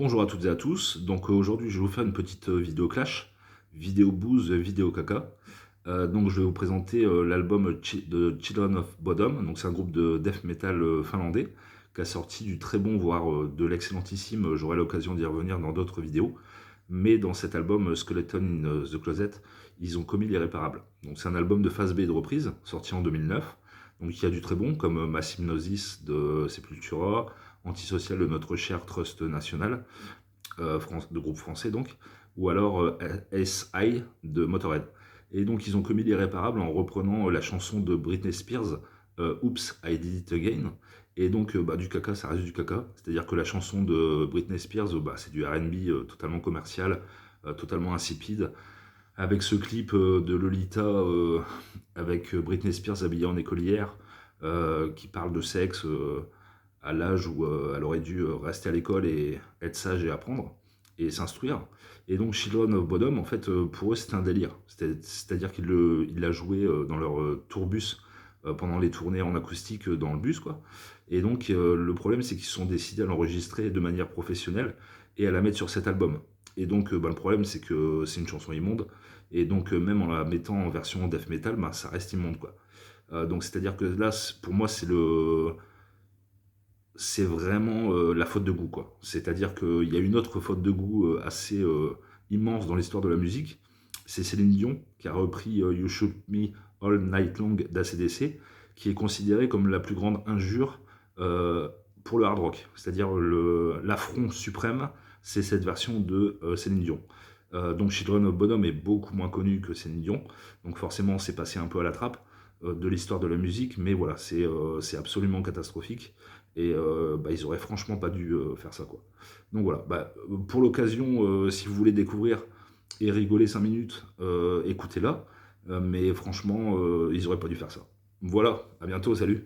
Bonjour à toutes et à tous, donc aujourd'hui je vais vous faire une petite vidéo clash, vidéo booze, vidéo caca. Donc je vais vous présenter l'album de Children of Bodom, donc c'est un groupe de death metal finlandais qui a sorti du très bon, voire de l'excellentissime, j'aurai l'occasion d'y revenir dans d'autres vidéos, mais dans cet album Skeleton in the Closet, ils ont commis l'irréparable. Donc c'est un album de phase B et de reprise, sorti en 2009, donc il y a du très bon comme Massive Gnosis de Sepultura, Antisocial de notre cher Trust National, de groupe français donc, ou alors SI de Motorhead. Et donc ils ont commis l'irréparable en reprenant la chanson de Britney Spears, Oops, I Did It Again. Et donc du caca, ça reste du caca. C'est-à-dire que la chanson de Britney Spears, c'est du R&B totalement commercial, totalement insipide, avec ce clip de Lolita avec Britney Spears habillée en écolière, qui parle de sexe à l'âge où elle aurait dû rester à l'école et être sage et apprendre et s'instruire. Et donc Children of Bodom, en fait, pour eux, c'était un délire. C'est-à-dire qu'ils la jouaient dans leur tourbus pendant les tournées en acoustique dans le bus, quoi. Et donc, le problème, c'est qu'ils se sont décidés à l'enregistrer de manière professionnelle et à la mettre sur cet album. Et donc, le problème, c'est que c'est une chanson immonde. Et donc, même en la mettant en version death metal, ça reste immonde, quoi. Donc, c'est-à-dire que là, pour moi, c'est vraiment la faute de goût, quoi. C'est-à-dire qu'il y a une autre faute de goût assez immense dans l'histoire de la musique. C'est Céline Dion qui a repris You Shoot Me All Night Long d'ACDC, qui est considérée comme la plus grande injure euh, pour le hard rock. C'est-à-dire l'affront suprême, c'est cette version de Céline Dion. Donc Children of Bodom est beaucoup moins connu que Céline Dion, donc forcément c'est passé un peu à la trappe de l'histoire de la musique, mais voilà, c'est absolument catastrophique. Et ils auraient franchement pas dû faire ça, quoi. Donc voilà, pour l'occasion, si vous voulez découvrir et rigoler 5 minutes, écoutez-la. Mais franchement, ils auraient pas dû faire ça. Voilà, à bientôt, salut.